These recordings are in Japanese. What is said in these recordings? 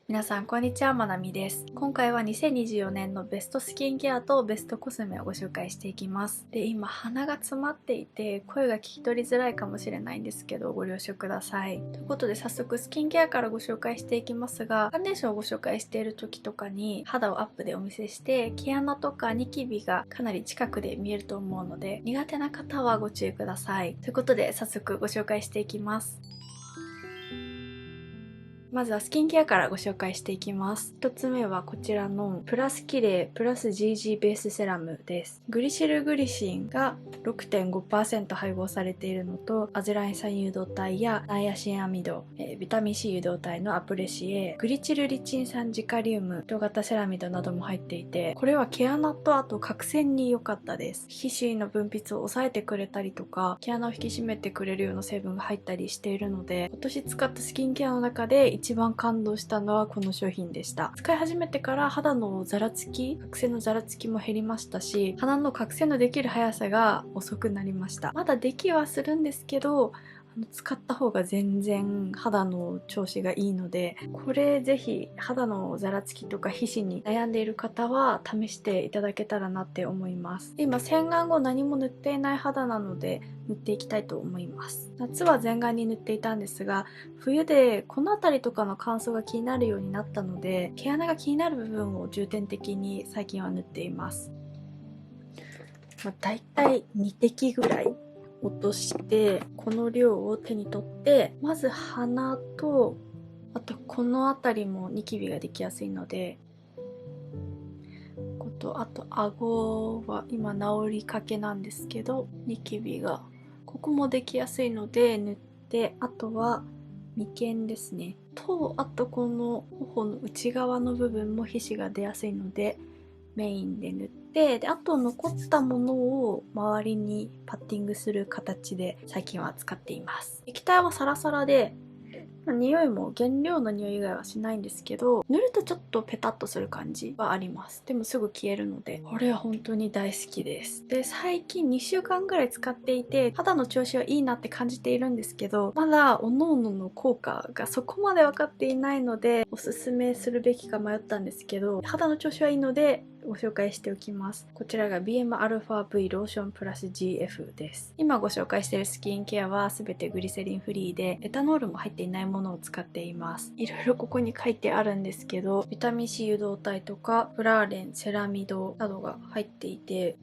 皆さんこんにちは、まなみです。今回は2024年のベストスキンケアとベストコスメをご紹介していきます。で、今鼻が詰まっていて声が聞き取りづらいかもしれないんですけどご了承ください。ということで早速スキンケアからご紹介していきますが、ファンデーションをご紹介している時とかに肌をアップでお見せして毛穴とかニキビがかなり近くで見えると思うので苦手な方はご注意ください。ということで早速ご紹介していきます。まずはスキンケアからご紹介していきます。1つ目はこちらのプラスキレイプラス GG ベースセラムです。グリシルグリシンが 6.5% 配合されているのと、アゼライン酸誘導体やナイアシンアミド、ビタミン C 誘導体のアプレシエ、グリチルリチン酸ジカリウム、人型セラミドなども入っていて、これは毛穴とあと角栓に良かったです。皮脂の分泌を抑えてくれたりとか、毛穴を引き締めてくれるような成分が入ったりしているので、今年使ったスキンケアの中で一番感動したのはこの商品でした。使い始めてから肌のザラつき、角栓のザラつきも減りましたし、鼻の角栓のできる速さが遅くなりました。まだできはするんですけど、使った方が全然肌の調子がいいので、これぜひ肌のザラつきとか皮脂に悩んでいる方は試していただけたらなって思います。今洗顔後何も塗っていない肌なので塗っていきたいと思います。夏は全顔に塗っていたんですが、冬でこの辺りとかの乾燥が気になるようになったので、毛穴が気になる部分を重点的に最近は塗っています。だいたい2滴ぐらい落として、この量を手に取って、まず鼻と、あとこの辺りもニキビができやすいので、あと顎は今治りかけなんですけど、ニキビがここもできやすいので塗って、あとは眉間ですねと、あとこの頬の内側の部分も皮脂が出やすいのでメインで塗って、であと残ったものを周りにパッティングする形で最近は使っています。液体はサラサラで、匂いも原料の匂い以外はしないんですけど、塗るとちょっとペタッとする感じはあります。でもすぐ消えるので、これは本当に大好きです。で、最近2週間ぐらい使っていて、肌の調子はいいなって感じているんですけど、まだ各々の効果がそこまで分かっていないので、おすすめするべきか迷ったんですけど、肌の調子はいいので、ご紹介しておきます。こちらが BMαV ローションプラス GF です。今ご紹介しているスキンケアは全てグリセリンフリーで、エタノールも入っていないものを使っています。いろいろここに書いてあるんですけど、ビタミン C 誘導体とかフラーレン、セラミドなどが入っていて、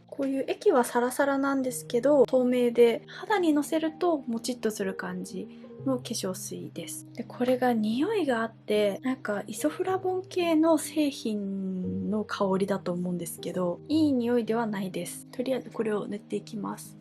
こういう液はサラサラなんですけど透明で、肌にのせるともちっとする感じの化粧水です。でこれが匂いがあって、なんかイソフラボン系の製品の香りだと思うんですけど、いい匂いではないです。とりあえずこれを塗っていきます。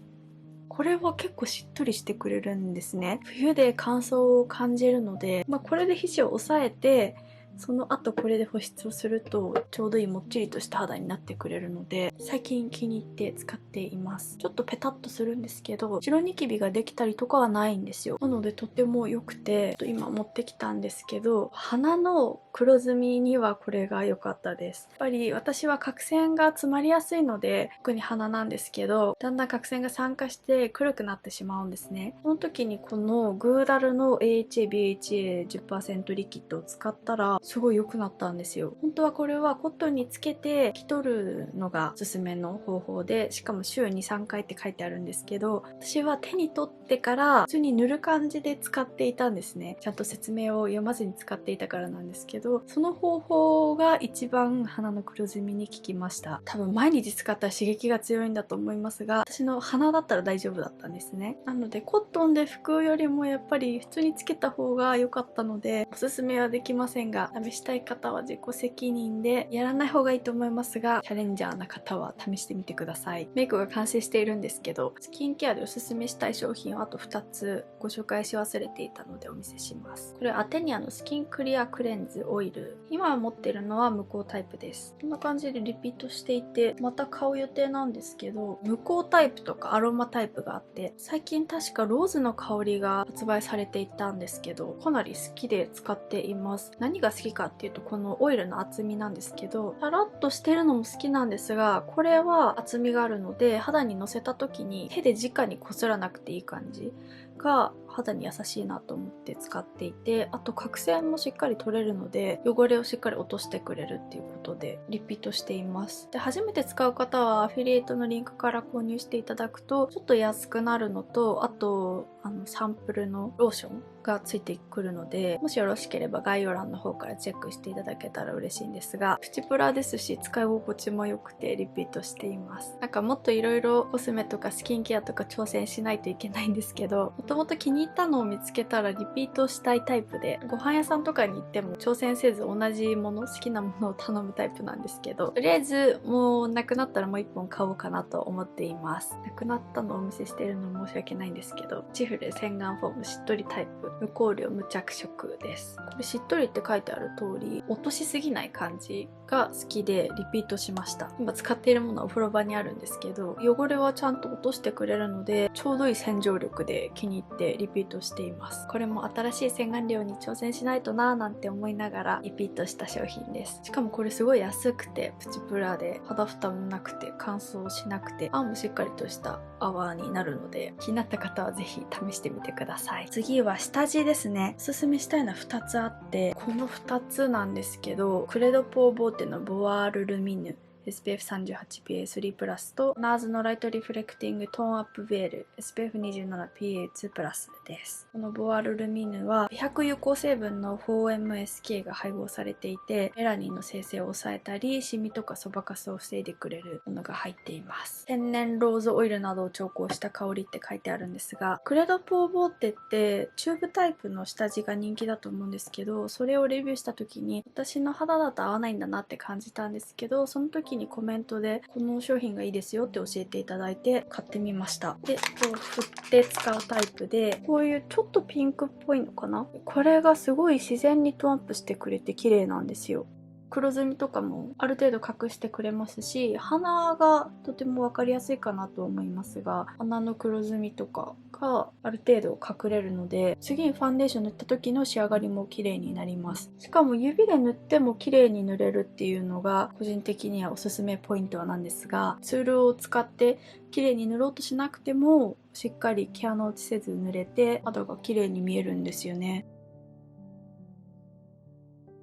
これは結構しっとりしてくれるんですね。冬で乾燥を感じるので、これで皮脂を抑えて、その後これで保湿をするとちょうどいいもっちりとした肌になってくれるので、最近気に入って使っています。ちょっとペタッとするんですけど、白ニキビができたりとかはないんですよ。なのでとても良くて、今持ってきたんですけど、鼻の黒ずみにはこれが良かったです。やっぱり私は角栓が詰まりやすいので、特に鼻なんですけど、だんだん角栓が酸化して黒くなってしまうんですね。その時にこのグーダルの AHA、BHA10% リキッドを使ったらすごい良くなったんですよ。本当はこれはコットンにつけて拭き取るのがおすすめの方法で、しかも週2、3回って書いてあるんですけど、私は手に取ってから普通に塗る感じで使っていたんですね。ちゃんと説明を読まずに使っていたからなんですけど、その方法が一番鼻の黒ずみに効きました。多分毎日使ったら刺激が強いんだと思いますが、私の鼻だったら大丈夫だったんですね。なのでコットンで拭くよりもやっぱり普通につけた方が良かったので、おすすめはできませんが、試したい方は自己責任でやらない方がいいと思いますが、チャレンジャーな方は試してみてください。メイクが完成しているんですけど、スキンケアでおすすめしたい商品をあと2つご紹介し忘れていたのでお見せします。これアテニアのスキンクリアクレンズオイル。今持ってるのは無香タイプです。こんな感じでリピートしていて、また買う予定なんですけど、無香タイプとかアロマタイプがあって、最近確かローズの香りが発売されていたんですけど、かなり好きで使っています。何が好きかっていうと、このオイルの厚みなんですけど、さらっとしてるのも好きなんですが、これは厚みがあるので肌にのせた時に手で直にこすらなくていい感じが肌に優しいなと思って使っていて、あと角栓もしっかり取れるので汚れをしっかり落としてくれるっていうことでリピートしています。で、初めて使う方はアフィリエイトのリンクから購入していただくとちょっと安くなるのと、あとサンプルのローションがついてくるので、もしよろしければ概要欄の方からチェックしていただけたら嬉しいんですが、プチプラですし使い心地も良くてリピートしています。なんかもっといろいろコスメとかスキンケアとか挑戦しないといけないんですけど、もともと気に入ったのを見つけたらリピートしたいタイプで、ご飯屋さんとかに行っても挑戦せず同じもの、好きなものを頼むタイプなんですけど、とりあえずもうなくなったらもう1本買おうかなと思っています。なくなったのをお見せしているの申し訳ないんですけど、チフレ洗顔フォームしっとりタイプ無香料無着色です。これしっとりって書いてある通り落としすぎない感じが好きでリピートしました。今使っているものはお風呂場にあるんですけど、汚れはちゃんと落としてくれるのでちょうどいい洗浄力で気に入ってリピートしています。これも新しい洗顔料に挑戦しないとなーなんて思いながらリピートした商品です。しかもこれすごい安くてプチプラで肌負担もなくて乾燥しなくて泡もしっかりとした泡になるので、気になった方はぜひ試してみてください。次は下地ですね。おすすめしたいのは2つあって、この2つなんですけど、クレドポーボーテのボワールルミヌSPF38PA3 プラスと NARS のライトリフレクティングトーンアップベール SPF27PA2 プラスです。このボワールルミヌは美白有効成分の 4MSK が配合されていて、メラニンの生成を抑えたりシミとかそばかすを防いでくれるものが入っています。天然ローズオイルなどを調合した香りって書いてあるんですが、クレドポーボーテってチューブタイプの下地が人気だと思うんですけど、それをレビューした時に私の肌だと合わないんだなって感じたんですけど、その時にコメントでこの商品がいいですよって教えていただいて買ってみました。で、こう振って使うタイプで、こういうちょっとピンクっぽいのかな、これがすごい自然にトーンアップしてくれて綺麗なんですよ。黒ずみとかもある程度隠してくれますし、鼻がとても分かりやすいかなと思いますが、鼻の黒ずみとかがある程度隠れるので、次にファンデーション塗った時の仕上がりも綺麗になります。しかも指で塗っても綺麗に塗れるっていうのが個人的にはおすすめポイントなんですが、ツールを使って綺麗に塗ろうとしなくてもしっかり毛穴落ちせず塗れて肌が綺麗に見えるんですよね。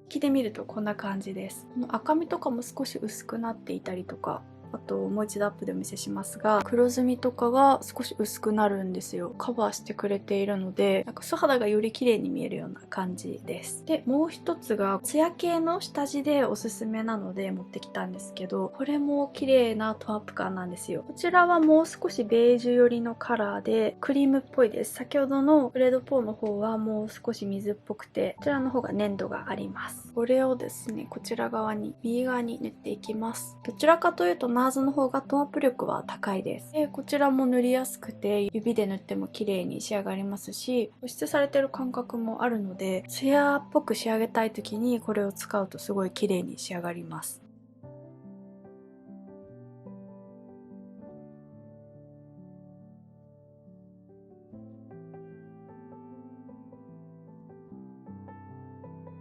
着てみるとこんな感じです。この赤みとかも少し薄くなっていたりとか、あともう一度アップでお見せしますが、黒ずみとかが少し薄くなるんですよ。カバーしてくれているので、なんか素肌がより綺麗に見えるような感じです。で、もう一つがツヤ系の下地でおすすめなので持ってきたんですけど、これも綺麗なトーンアップ感なんですよ。こちらはもう少しベージュ寄りのカラーでクリームっぽいです。先ほどのレッドポーの方はもう少し水っぽくて、こちらの方が粘度があります。これをですね、こちら側に右側に塗っていきます。どちらかというとNARSの方がトーンアップ力は高いです。で、こちらも塗りやすくて指で塗っても綺麗に仕上がりますし、保湿されてる感覚もあるので、ツヤっぽく仕上げたい時にこれを使うとすごい綺麗に仕上がります。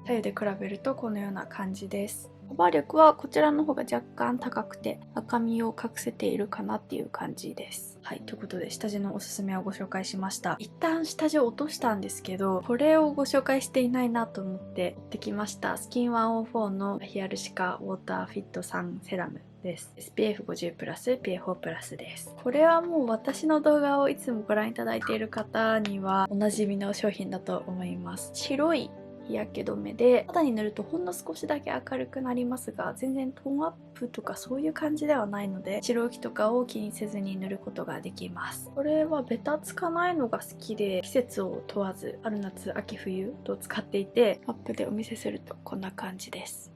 左右で比べるとこのような感じです。カバー力はこちらの方が若干高くて赤みを隠せているかなっていう感じです。はい、ということで下地のおすすめをご紹介しました。一旦下地を落としたんですけど、これをご紹介していないなと思って持ってきました。スキン104のヒアルシカウォーターフィットサンセラムです。SPF50 プラス PA4 プラスです。これはもう私の動画をいつもご覧いただいている方にはおなじみの商品だと思います。白い日焼け止めで肌に塗るとほんの少しだけ明るくなりますが、全然トーンアップとかそういう感じではないので、白浮きとかを気にせずに塗ることができます。これはベタつかないのが好きで、季節を問わず春夏秋冬と使っていて、アップでお見せするとこんな感じです。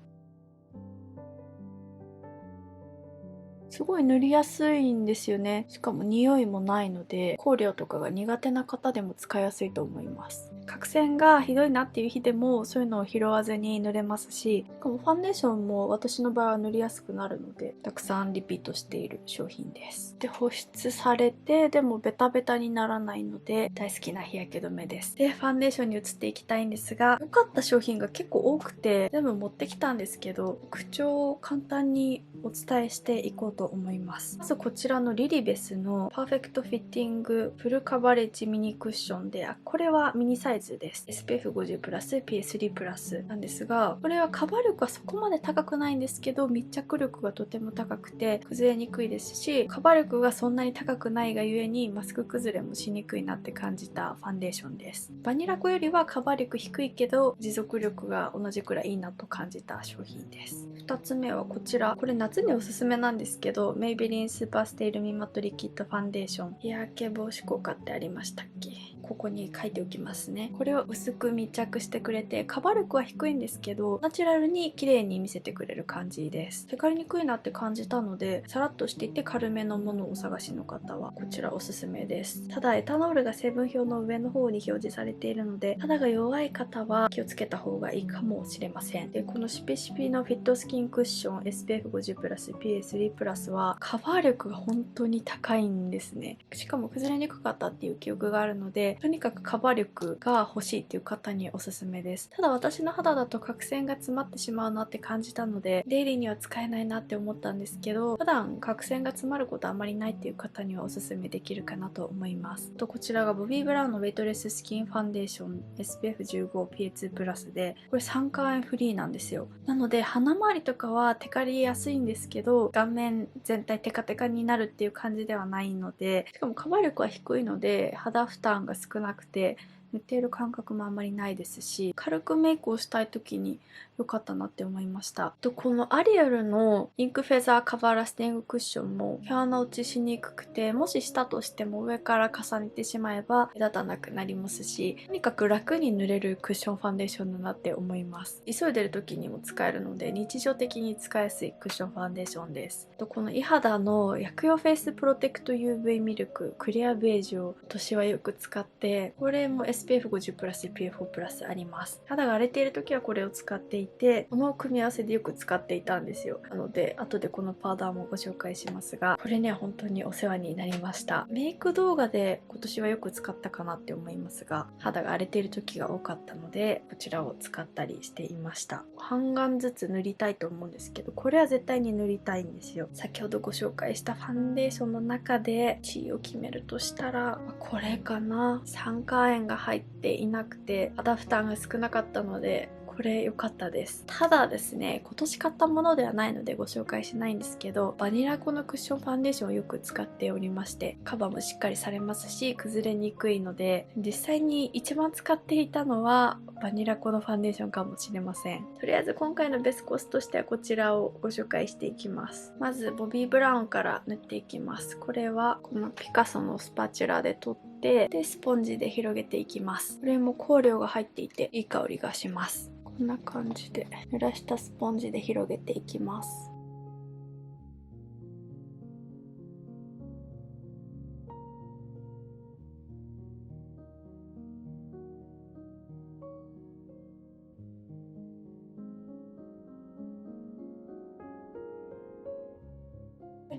すごい塗りやすいんですよね。しかも匂いもないので、香料とかが苦手な方でも使いやすいと思います。角栓がひどいなっていう日でもそういうのを拾わずに塗れますし、しかもファンデーションも私の場合は塗りやすくなるので、たくさんリピートしている商品です。で、保湿されて、でもベタベタにならないので、大好きな日焼け止めです。で、ファンデーションに移っていきたいんですが、良かった商品が結構多くて、全部持ってきたんですけど、特徴を簡単にお伝えしていこうと思います。まずこちらのリリベスのパーフェクトフィッティングフルカバレッジミニクッションで、これはミニサイズです。SPF50 プラス PS3 プラスなんですが、これはカバー力はそこまで高くないんですけど、密着力がとても高くて崩れにくいですし、カバー力がそんなに高くないがゆえにマスク崩れもしにくいなって感じたファンデーションです。バニラコよりはカバー力低いけど持続力が同じくらいいいなと感じた商品です。2つ目はこちら、これ夏におすすめなんですけど、メイベリンスーパーステイルミマットリキッドファンデーション、日焼け防止効果ってありましたっけ。ここに書いておきますね。これを薄く密着してくれて、カバー力は低いんですけどナチュラルに綺麗に見せてくれる感じです。テカりにくいなって感じたので、さらっとしていて軽めのものをお探しの方はこちらおすすめです。ただエタノールが成分表の上の方に表示されているので、肌が弱い方は気をつけた方がいいかもしれません。でこのシピシピのフィットスキンクッション SPF50 プラス PS3 プラスはカバー力が本当に高いんですね。しかも崩れにくかったっていう記憶があるので、とにかくカバー力が欲しいっていう方におすすめです。ただ私の肌だと角栓が詰まってしまうなって感じたので、デイリーには使えないなって思ったんですけど、普段角栓が詰まることあまりないっていう方にはおすすめできるかなと思います。とこちらがボビー・ブラウンのウェイトレススキンファンデーション SPF15PA2 プラスで、これ酸化塩フリーなんですよ。なので鼻周りとかはテカりやすいんですけど、顔面全体テカテカになるっていう感じではないので、しかもカバー力は低いので肌負担が少なくて塗っている感覚もあんまりないですし、軽くメイクをしたい時に良かったなって思いました。このアリエルのインクフェザーカバーラスティングクッションも毛穴落ちしにくくて、もししたとしても上から重ねてしまえば目立たなくなりますし、とにかく楽に塗れるクッションファンデーションだなって思います。急いでる時にも使えるので日常的に使いやすいクッションファンデーションです。このイハダの薬用フェイスプロテクト UV ミルククリアベージュを私はよく使って、これも SPF50 プラス PF4 プラスあります。肌が荒れている時はこれを使っていて、この組み合わせでよく使っていたんですよ。なので後でこのパウダーもご紹介しますが、これね本当にお世話になりました。メイク動画で今年はよく使ったかなって思いますが、肌が荒れている時が多かったのでこちらを使ったりしていました。半眼ずつ塗りたいと思うんですけど、これは絶対に塗りたいんですよ。先ほどご紹介したファンデーションの中で1位を決めるとしたらこれかな。酸化塩が入っていなくて肌負担が少なかったのでこれ良かったです。ただですね、今年買ったものではないのでご紹介しないんですけど、バニラコのクッションファンデーションをよく使っておりまして、カバーもしっかりされますし崩れにくいので、実際に一番使っていたのはバニラコのファンデーションかもしれません。とりあえず今回のベスコスとしてはこちらをご紹介していきます。まずボビー・ブラウンから塗っていきます。これはこのピカソのスパチュラで取ってでスポンジで広げていきます。これも香料が入っていていい香りがします。こんな感じで濡らしたスポンジで広げていきます。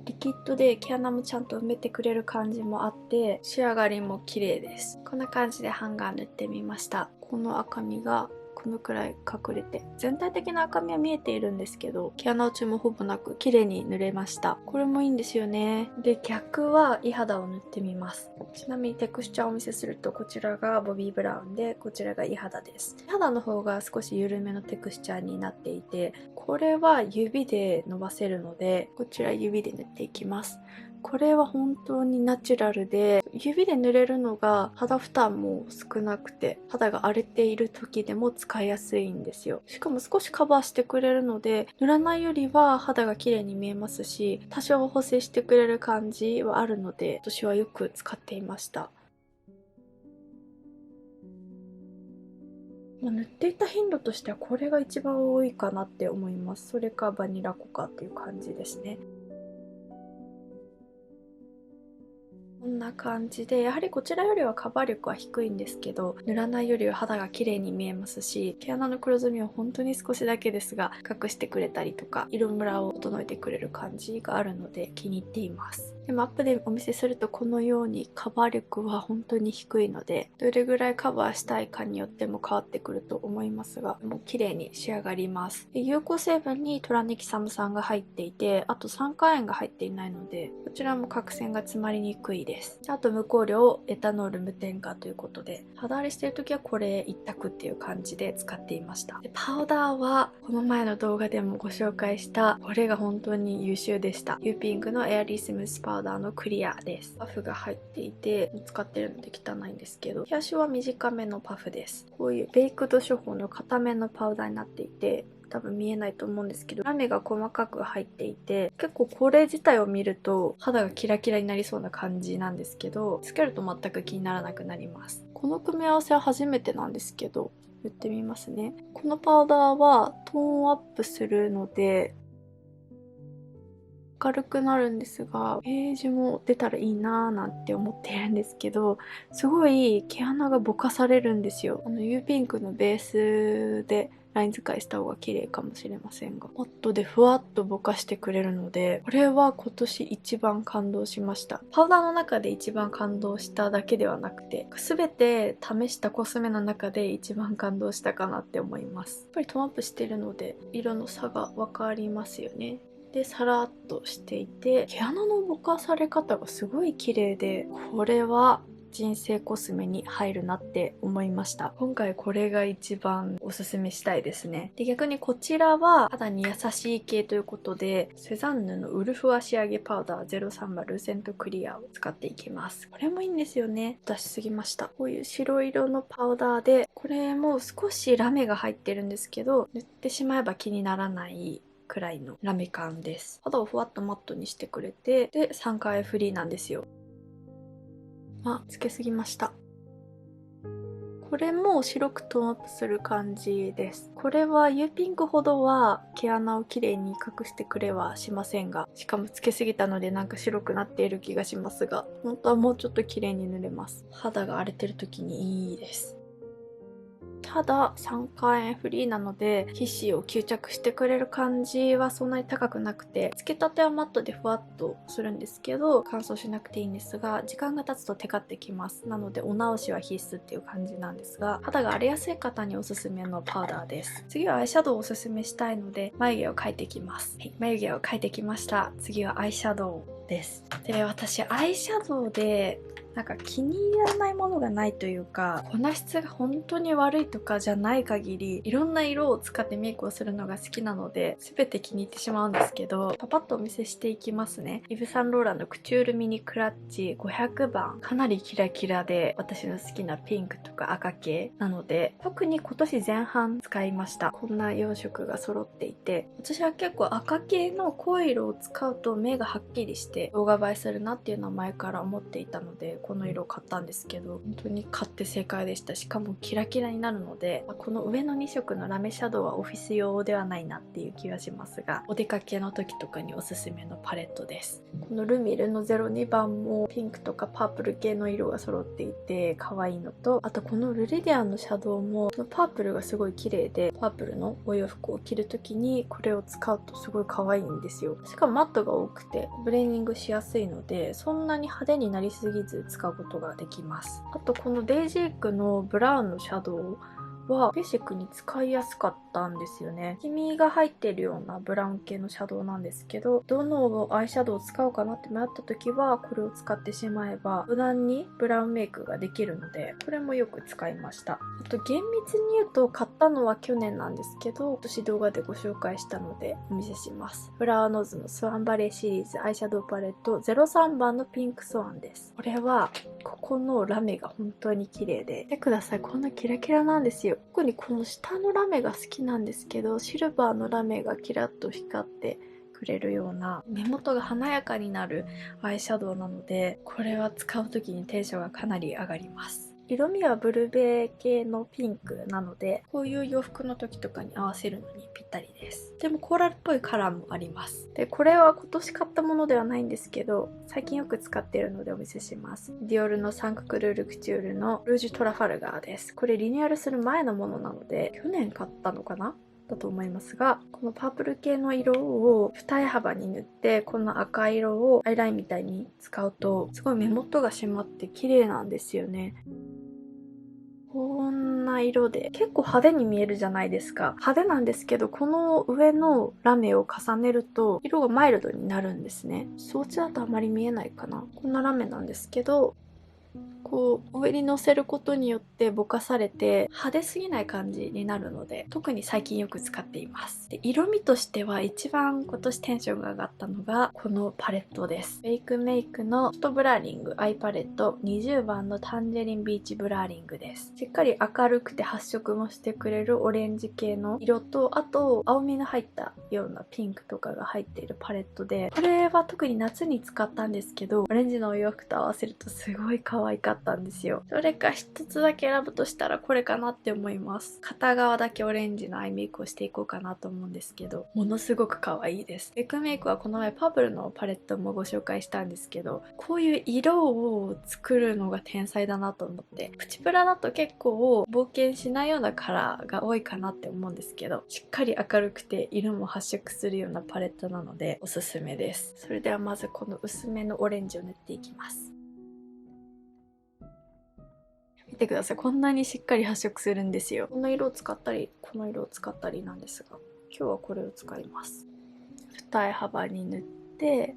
リキッドで毛穴もちゃんと埋めてくれる感じもあって仕上がりも綺麗です。こんな感じでハンガー塗ってみました。この赤みがこのくらい隠れて、全体的な赤みは見えているんですけど毛穴落ちもほぼなく綺麗に塗れました。これもいいんですよね。で逆はイ肌を塗ってみます。ちなみにテクスチャーをお見せすると、こちらがボビー・ブラウンでこちらがイ肌です。イ肌の方が少し緩めのテクスチャーになっていて、これは指で伸ばせるのでこちら指で塗っていきます。これは本当にナチュラルで指で塗れるのが肌負担も少なくて肌が荒れている時でも使いやすいんですよ。しかも少しカバーしてくれるので塗らないよりは肌が綺麗に見えますし、多少補正してくれる感じはあるので私はよく使っていました。塗っていた頻度としてはこれが一番多いかなって思います。それかバニラコかっていう感じですね。こんな感じで、やはりこちらよりはカバー力は低いんですけど、塗らないよりは肌が綺麗に見えますし、毛穴の黒ずみを本当に少しだけですが隠してくれたりとか、色ムラを整えてくれる感じがあるので気に入っています。でもアップでお見せするとこのようにカバー力は本当に低いので、どれぐらいカバーしたいかによっても変わってくると思いますが、もう綺麗に仕上がります。で有効成分にトラネキサム酸が入っていて、あと酸化塩が入っていないので、こちらも角栓が詰まりにくいです。あと無香料、エタノール無添加ということで、肌荒れしてる時はこれ一択っていう感じで使っていました。でパウダーはこの前の動画でもご紹介したこれが本当に優秀でした。ユーピングのエアリースムースパウダーのクリアです。パフが入っていて使ってるので汚いんですけど、毛足は短めのパフです。こういうベイクド処方の固めのパウダーになっていて、多分見えないと思うんですけど、ラメが細かく入っていて、結構これ自体を見ると肌がキラキラになりそうな感じなんですけど、つけると全く気にならなくなります。この組み合わせは初めてなんですけど、塗ってみますね。このパウダーはトーンアップするので明るくなるんですが、ベージュも出たらいいなーなんて思っているんですけど、すごい毛穴がぼかされるんですよ。ユーピンクのベースでライン使いした方が綺麗かもしれませんが、マットでふわっとぼかしてくれるので、これは今年一番感動しました。パウダーの中で一番感動しただけではなくて、全て試したコスメの中で一番感動したかなって思います。やっぱりトーンアップしてるので、色の差がわかりますよね。でさらっとしていて、毛穴のぼかされ方がすごい綺麗で、これは人生コスメに入るなって思いました。今回これが一番おすすめしたいですね。で逆にこちらは肌に優しい系ということで、セザンヌのウルフ足上げパウダー030ルーセントクリアを使っていきます。これもいいんですよね。出しすぎました。こういう白色のパウダーで、これも少しラメが入ってるんですけど、塗ってしまえば気にならないくらいのラメ感です。肌をふわっとマットにしてくれて、で酸化フリーなんですよ。つけすぎました。これも白くトーンアップする感じです。これはユーピンクほどは毛穴をきれいに隠してくれはしませんが、しかもつけすぎたのでなんか白くなっている気がしますが、本当はもうちょっと綺麗に塗れます。肌が荒れてる時にいいです。ただ酸化塩フリーなので皮脂を吸着してくれる感じはそんなに高くなくて、つけたてはマットでふわっとするんですけど乾燥しなくていいんですが、時間が経つとテカってきます。なのでお直しは必須っていう感じなんですが、肌が荒れやすい方におすすめのパウダーです。次はアイシャドウをおすすめしたいので眉毛を描いていきます。はい、眉毛を描いてきました。次はアイシャドウです。で私アイシャドウでなんか気に入らないものがないというか、粉質が本当に悪いとかじゃない限り、いろんな色を使ってメイクをするのが好きなので、全て気に入ってしまうんですけど、パパッとお見せしていきますね。イヴ・サンローランのクチュールミニクラッチ500番。かなりキラキラで、私の好きなピンクとか赤系なので、特に今年前半使いました。こんな4色が揃っていて、私は結構赤系の濃い色を使うと目がはっきりして動画映えするなっていうのは前から思っていたので、この色を買ったんですけど、本当に買って正解でした。しかもキラキラになるので、この上の2色のラメシャドウはオフィス用ではないなっていう気がしますが、お出かけの時とかにおすすめのパレットです。このルミルの02番もピンクとかパープル系の色が揃っていて可愛いのと、あとこのルリディアンのシャドウもパープルがすごい綺麗で、パープルのお洋服を着る時にこれを使うとすごい可愛いんですよ。しかもマットが多くてブレンディングしやすいので、そんなに派手になりすぎず使うことができます。あとこのデイジークのブラウンのシャドウはベーシックに使いやすかったんですよね。黄身が入っているようなブラウン系のシャドウなんですけど、どのアイシャドウを使おうかなって迷った時はこれを使ってしまえば無難にブラウンメイクができるので、これもよく使いました。あと厳密に言うと買ったのは去年なんですけど、今年動画でご紹介したのでお見せします。フラワーノーズのスワンバレーシリーズアイシャドウパレット03番のピンクスワンです。これはここのラメが本当に綺麗で、見てください、こんなキラキラなんですよ。特にこの下のラメが好きなんですけど、シルバーのラメがキラッと光ってくれるような目元が華やかになるアイシャドウなので、これは使う時にテンションがかなり上がります。色味はブルベ系のピンクなので、こういう洋服の時とかに合わせるのにぴったりです。でもコーラルっぽいカラーもあります。で、これは今年買ったものではないんですけど、最近よく使っているのでお見せします。ディオールのサンククルールクチュールのルージュトラファルガーです。これリニューアルする前のものなので、去年買ったのかなだと思いますが、このパープル系の色を二重幅に塗って、この赤色をアイラインみたいに使うと、すごい目元が締まって綺麗なんですよね。こんな色で結構派手に見えるじゃないですか。派手なんですけど、この上のラメを重ねると色がマイルドになるんですね。装置だとあまり見えないかな。こんなラメなんですけど、こう上に乗せることによってぼかされて派手すぎない感じになるので、特に最近よく使っています。で、色味としては一番今年テンションが上がったのがこのパレットです。ベイクメイクのフォトブラーリングアイパレット20番のタンジェリンビーチブラーリングです。しっかり明るくて発色もしてくれるオレンジ系の色と、あと青みの入ったようなピンクとかが入っているパレットで、これは特に夏に使ったんですけど、オレンジのお洋服と合わせるとすごい可愛かったんですよ。どれか一つだけ選ぶとしたらこれかなって思います。片側だけオレンジのアイメイクをしていこうかなと思うんですけど、ものすごく可愛いです。ベックメイクはこの前パープルのパレットもご紹介したんですけど、こういう色を作るのが天才だなと思って、プチプラだと結構冒険しないようなカラーが多いかなって思うんですけど、しっかり明るくて色も発色するようなパレットなのでおすすめです。それではまずこの薄めのオレンジを塗っていきます。見てください。こんなにしっかり発色するんですよ。この色を使ったり、この色を使ったりなんですが、今日はこれを使います。二重幅に塗って、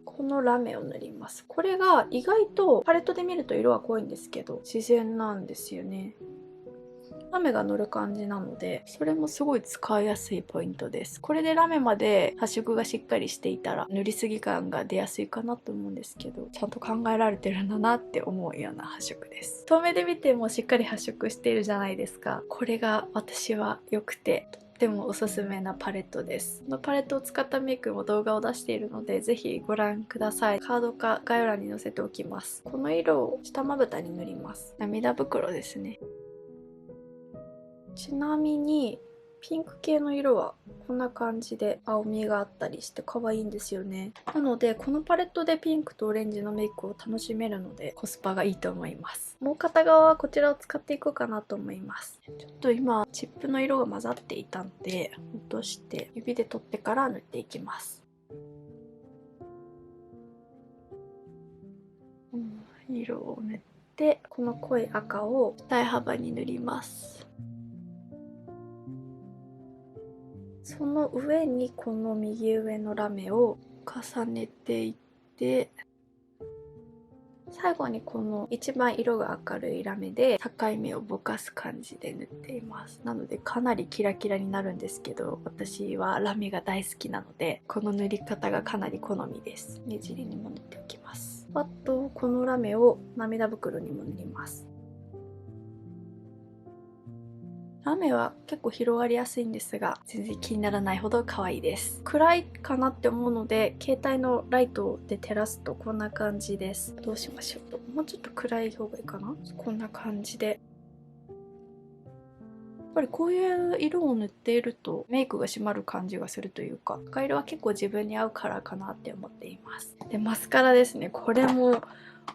このラメを塗ります。これが意外とパレットで見ると色は濃いんですけど、自然なんですよね。ラメが乗る感じなので、それもすごい使いやすいポイントです。これでラメまで発色がしっかりしていたら塗りすぎ感が出やすいかなと思うんですけど、ちゃんと考えられてるんだなって思うような発色です。遠目で見てもしっかり発色しているじゃないですか。これが私は良くて、とってもおすすめなパレットです。このパレットを使ったメイクも動画を出しているので、ぜひご覧ください。カードか概要欄に載せておきます。この色を下まぶたに塗ります。涙袋ですね。ちなみにピンク系の色はこんな感じで青みがあったりして可愛いんですよね。なのでこのパレットでピンクとオレンジのメイクを楽しめるのでコスパがいいと思います。もう片側はこちらを使っていこうかなと思います。ちょっと今チップの色が混ざっていたので落として指で取ってから塗っていきます。色を塗ってこの濃い赤を二重幅に塗ります。その上にこの右上のラメを重ねていって、最後にこの一番色が明るいラメで境目をぼかす感じで塗っています。なのでかなりキラキラになるんですけど、私はラメが大好きなのでこの塗り方がかなり好みです。目尻にも塗っておきます。あとこのラメを涙袋にも塗ります。ラメは結構広がりやすいんですが、全然気にならないほど可愛いです。暗いかなって思うので、携帯のライトで照らすとこんな感じです。どうしましょう。もうちょっと暗い方がいいかな。こんな感じで。やっぱりこういう色を塗っているとメイクが締まる感じがするというか、赤色は結構自分に合うカラーかなって思っています。で、マスカラですね。これも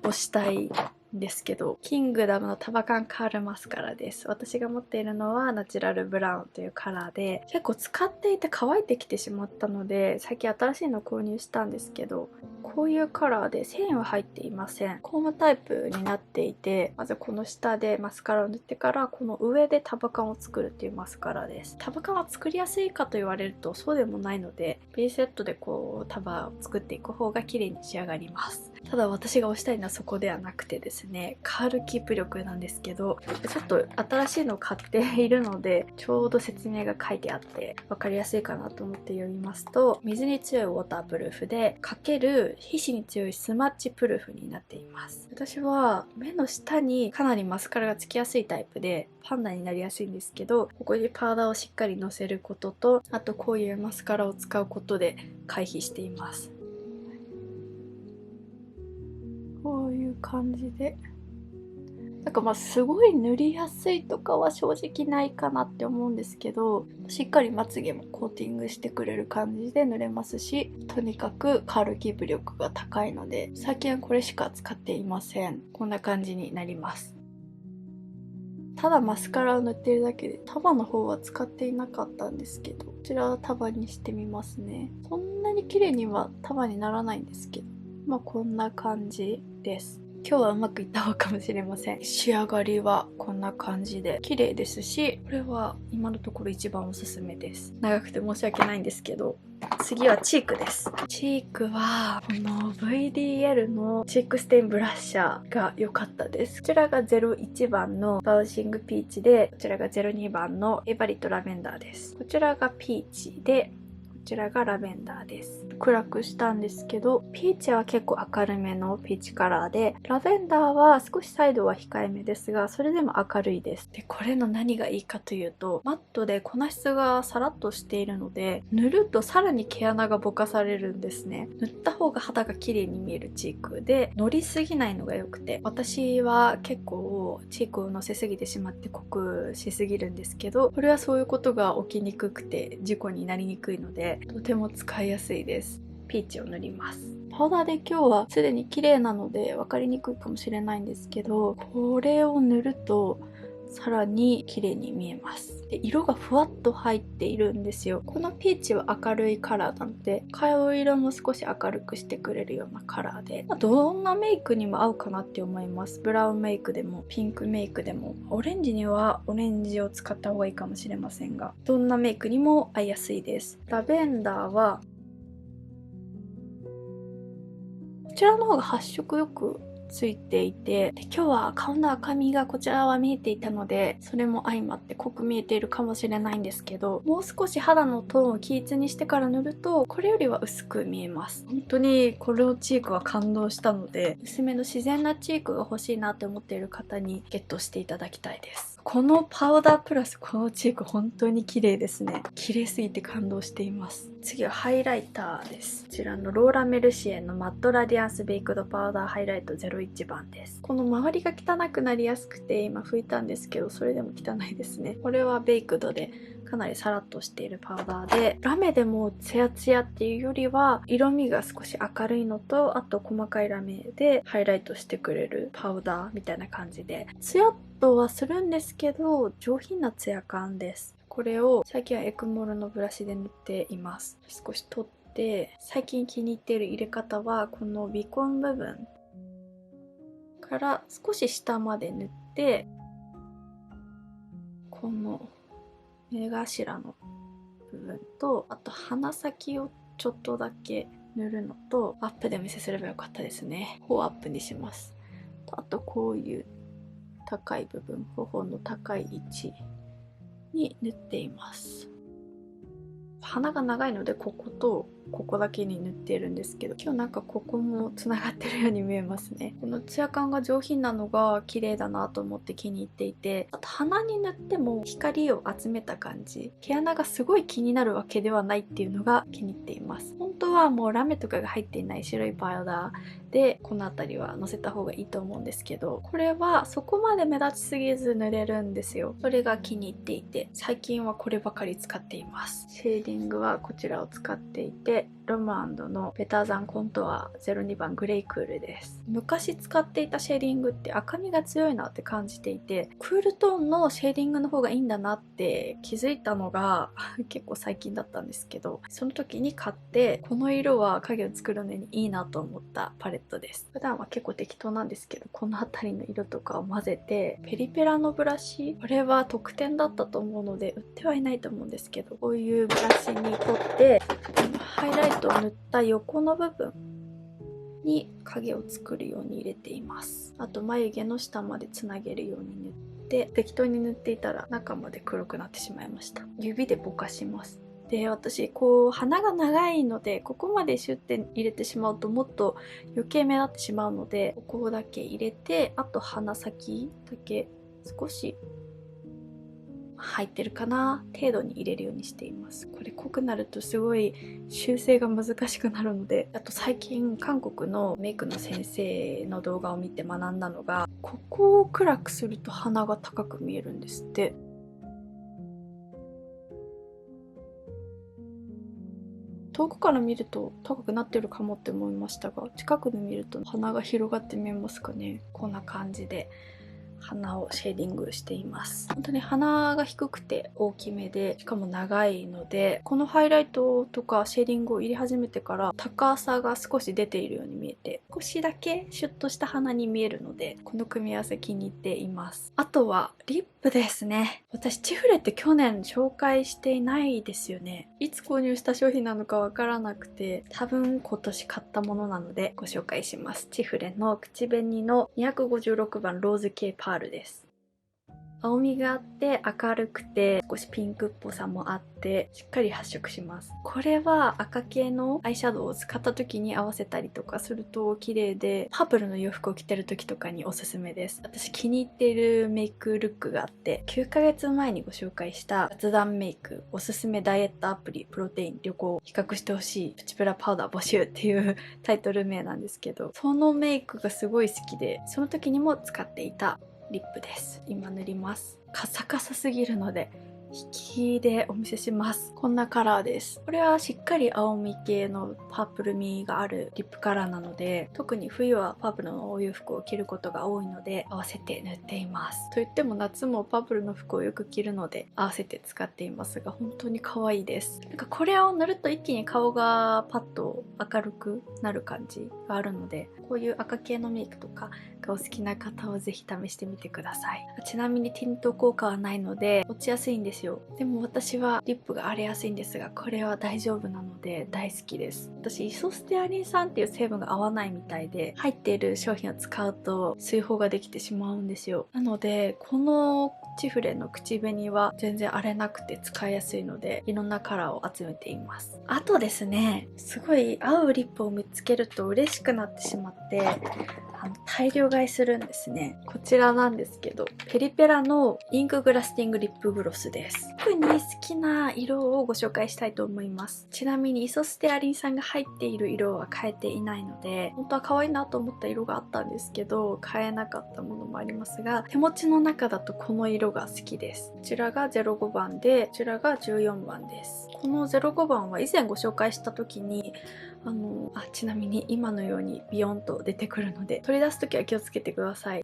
推したいんですけど、キングダムのタバカンカールマスカラです。私が持っているのはナチュラルブラウンというカラーで、結構使っていて乾いてきてしまったので、最近新しいのを購入したんですけど、こういうカラーで線は入っていません。コームタイプになっていて、まずこの下でマスカラを塗ってから、この上でタバカンを作るっていうマスカラです。タバカンは作りやすいかと言われるとそうでもないので、ピンセットでこう束を作っていく方が綺麗に仕上がります。ただ私が推したいのはそこではなくてですね、カールキープ力なんですけど、ちょっと新しいのを買っているので、ちょうど説明が書いてあって分かりやすいかなと思って読みますと、水に強いウォータープルーフで、かける皮脂に強いスマッチプルーフになっています。私は目の下にかなりマスカラがつきやすいタイプで、パンダになりやすいんですけど、ここにパウダーをしっかりのせることと、あとこういうマスカラを使うことで回避しています。こういう感じでなんかすごい塗りやすいとかは正直ないかなって思うんですけど、しっかりまつげもコーティングしてくれる感じで塗れますし、とにかくカールキープ力が高いので、最近はこれしか使っていません。こんな感じになります。ただマスカラを塗ってるだけで、束の方は使っていなかったんですけど、こちらは束にしてみますね。そんなに綺麗には束にならないんですけど、こんな感じです。今日はうまくいった方かもしれません。仕上がりはこんな感じで綺麗ですし、これは今のところ一番おすすめです。長くて申し訳ないんですけど、次はチークです。チークはこの VDL のチークステインブラッシャーが良かったです。こちらが01番のバウシングピーチで、こちらが02番のエバリットラベンダーです。こちらがピーチで、こちらがラベンダーです。暗くしたんですけど、ピーチは結構明るめのピーチカラーで、ラベンダーは少しサイドは控えめですが、それでも明るいです。で、これの何がいいかというと、マットで粉質がさらっとしているので、塗るとさらに毛穴がぼかされるんですね。塗った方が肌が綺麗に見えるチークで、乗りすぎないのが良くて、私は結構チークを乗せすぎてしまって濃くしすぎるんですけど、これはそういうことが起きにくくて事故になりにくいので、とても使いやすいです。ピーチを塗ります。パウダーで今日はすでに綺麗なので分かりにくいかもしれないんですけど、これを塗るとさらに綺麗に見えます。で、色がふわっと入っているんですよ。このピーチは明るいカラーなので、顔色も少し明るくしてくれるようなカラーで、どんなメイクにも合うかなって思います。ブラウンメイクでもピンクメイクでも、オレンジにはオレンジを使った方がいいかもしれませんが、どんなメイクにも合いやすいです。ラベンダーはこちらの方が発色よくついていて、で今日は顔の赤みがこちらは見えていたので、それも相まって濃く見えているかもしれないんですけど、もう少し肌のトーンを均一にしてから塗るとこれよりは薄く見えます。本当にこれをチークは感動したので、薄めの自然なチークが欲しいなって思っている方にゲットしていただきたいです。このパウダープラスこのチーク本当に綺麗ですね。綺麗すぎて感動しています。次はハイライターです。こちらのローラ・メルシエのマットラディアンスベイクドパウダーハイライト01番です。この周りが汚くなりやすくて今拭いたんですけど、それでも汚いですね。これはベイクドでかなりサラッとしているパウダーで、ラメでもツヤツヤっていうよりは色味が少し明るいのと、あと細かいラメでハイライトしてくれるパウダーみたいな感じで、ツヤっとはするんですけど上品なツヤ感です。これを最近はエクモルのブラシで塗っています。少し取って、最近気に入っている入れ方はこの鼻根部分から少し下まで塗って、この目頭の部分と、あと鼻先をちょっとだけ塗るのと、アップで見せすればよかったですね。頬アップにします。あとこういう高い部分、頬の高い位置に塗っています。鼻が長いのでこことここだけに塗ってるんですけど、今日なんかここもつながってるように見えますね。このツヤ感が上品なのが綺麗だなと思って気に入っていて、あと鼻に塗っても光を集めた感じ、毛穴がすごい気になるわけではないっていうのが気に入っています。本当はもうラメとかが入っていない白いパウダーでこの辺りはのせた方がいいと思うんですけど、これはそこまで目立ちすぎず塗れるんですよ。それが気に入っていて、最近はこればかり使っています。シェーディングはこちらを使っていて、ロムアンドのベターザンコントア02番グレイクールです。昔使っていたシェーディングって赤みが強いなって感じていて、クールトーンのシェーディングの方がいいんだなって気づいたのが結構最近だったんですけど、その時に買って、この色は影を作るのにいいなと思ったパレットです。普段は結構適当なんですけど、この辺りの色とかを混ぜて、ペリペラのブラシ、これは特典だったと思うので売ってはいないと思うんですけど、こういうブラシに取ってハイライトを塗った横の部分に影を作るように入れています。あと眉毛の下までつなげるように塗って、適当に塗っていたら中まで黒くなってしまいました。指でぼかします。で、私鼻が長いので、ここまでシュッて入れてしまうともっと余計目立ってしまうので、ここだけ入れて、あと鼻先だけ少し入ってるかな程度に入れるようにしています。これ濃くなるとすごい修正が難しくなるので、あと最近韓国のメイクの先生の動画を見て学んだのが、ここを暗くすると鼻が高く見えるんですって。遠くから見ると高くなってるかもって思いましたが、近くで見ると鼻が広がって見えますかね。こんな感じで鼻をシェーディングしています。本当に鼻が低くて大きめで、しかも長いので、このハイライトとかシェーディングを入れ始めてから高さが少し出ているように見えて、少しだけシュッとした鼻に見えるので、この組み合わせ気に入っています。あとはリップですね。私チフレって去年紹介していないですよね。いつ購入した商品なのかわからなくて、多分今年買ったものなのでご紹介します。チフレの口紅の256番ローズ系パールです。青みがあって明るくて少しピンクっぽさもあってしっかり発色します。これは赤系のアイシャドウを使った時に合わせたりとかすると綺麗で、パープルの洋服を着てる時とかにおすすめです。私気に入っているメイクルックがあって、9ヶ月前にご紹介した雑談メイクおすすめダイエットアプリプロテイン旅行比較してほしいプチプラパウダー募集っていうタイトル名なんですけど、そのメイクがすごい好きで、その時にも使っていたリップです。今塗ります。カサカサすぎるので引きでお見せします。こんなカラーです。これはしっかり青み系のパープル味があるリップカラーなので、特に冬はパープルのお洋服を着ることが多いので合わせて塗っています。といっても夏もパープルの服をよく着るので合わせて使っていますが、本当に可愛いです。なんかこれを塗ると一気に顔がパッと明るくなる感じがあるので、こういう赤系のメイクとかがお好きな方はぜひ試してみてください。ちなみにティント効果はないので落ちやすいんですよ。でも私はリップが荒れやすいんですが、これは大丈夫なので大好きです。私イソステアリン酸っていう成分が合わないみたいで、入っている商品を使うと水泡ができてしまうんですよ。なのでこのチフレの口紅は全然荒れなくて使いやすいので、いろんなカラーを集めています。あとですね、すごい合うリップを見つけると嬉しくなってしまって大量買いするんですね。こちらなんですけど、ペリペラのインクグラスティングリップグロスです。特に好きな色をご紹介したいと思います。ちなみにイソステアリン酸が入っている色は変えていないので、本当は可愛いなと思った色があったんですけど買えなかったものもありますが、手持ちの中だとこの色が好きです。こちらが05番で、こちらが14番です。この05番は以前ご紹介した時にちなみに今のようにビヨンと出てくるので、取り出す時は気をつけてください。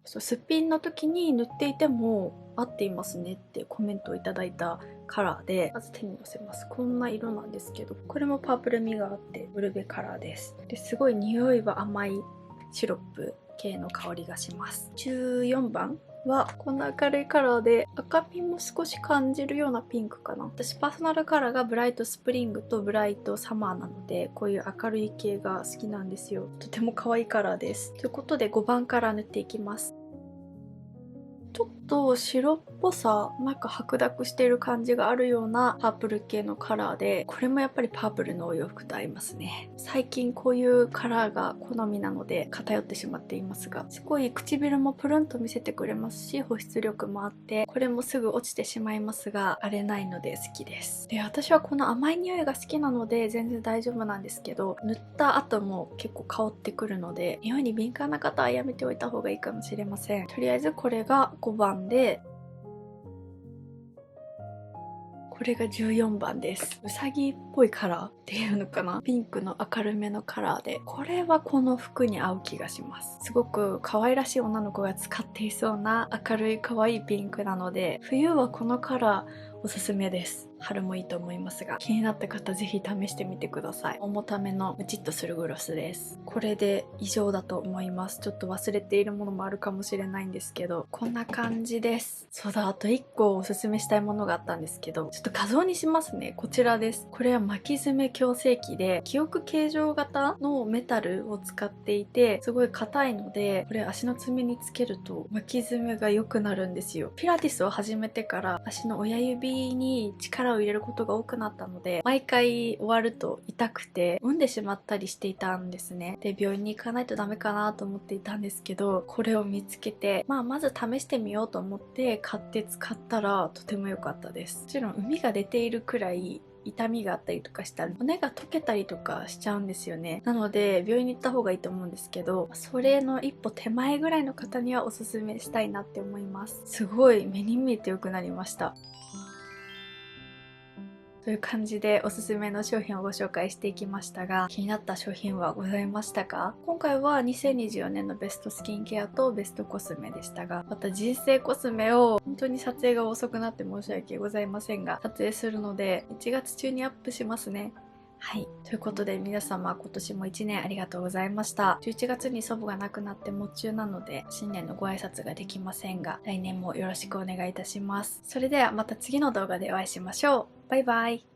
すっぴんの時に塗っていても合っていますねってコメントをいただいたカラーで、まず手にのせます。こんな色なんですけど、これもパープル味があってブルベカラーです。ですごい匂いは甘いシロップ系の香りがします。14番はこんな明るいカラーで、赤みも少し感じるようなピンクかな。私パーソナルカラーがブライトスプリングとブライトサマーなので、こういう明るい系が好きなんですよ。とても可愛いカラーです。ということで5番から塗っていきます。ちょっと白っぽさ、なんか白濁している感じがあるようなパープル系のカラーで、これもやっぱりパープルのお洋服と合いますね。最近こういうカラーが好みなので偏ってしまっていますが、すごい唇もプルンと見せてくれますし、保湿力もあって、これもすぐ落ちてしまいますが荒れないので好きです。で、私はこの甘い匂いが好きなので全然大丈夫なんですけど、塗った後も結構香ってくるので、匂いに敏感な方はやめておいた方がいいかもしれません。とりあえずこれが5番で、これが14番です。うさぎっぽいカラーっていうのかな、ピンクの明るめのカラーで、これはこの服に合う気がします。すごく可愛らしい女の子が使っていそうな明るい可愛いピンクなので、冬はこのカラーおすすめです。春もいいと思いますが、気になった方ぜひ試してみてください。重ためのムチッとするグロスです。これで以上だと思います。ちょっと忘れているものもあるかもしれないんですけど、こんな感じです。そうだ、あと1個おすすめしたいものがあったんですけど、ちょっと画像にしますね。こちらです。これは巻き爪矯正器で、記憶形状型のメタルを使っていて、すごい硬いので、これ足の爪につけると巻き爪が良くなるんですよ。ピラティスを始めてから足の親指に力を入れることが多くなったので、毎回終わると痛くて産んでしまったりしていたんですね。で、病院に行かないとダメかなと思っていたんですけど、これを見つけて、まず試してみようと思って買って使ったらとても良かったです。もちろん海が出ているくらい痛みがあったりとかしたら骨が溶けたりとかしちゃうんですよね。なので病院に行った方がいいと思うんですけど、それの一歩手前ぐらいの方にはおすすめしたいなって思います。すごい目に見えて良くなりました。という感じでおすすめの商品をご紹介していきましたが、気になった商品はございましたか？今回は2024年のベストスキンケアとベストコスメでしたが、また人生コスメを本当に撮影が遅くなって申し訳ございませんが、撮影するので1月中にアップしますね。はい。ということで皆様今年も1年ありがとうございました。11月に祖母が亡くなって喪中なので新年のご挨拶ができませんが、来年もよろしくお願いいたします。それではまた次の動画でお会いしましょう。バイバイ。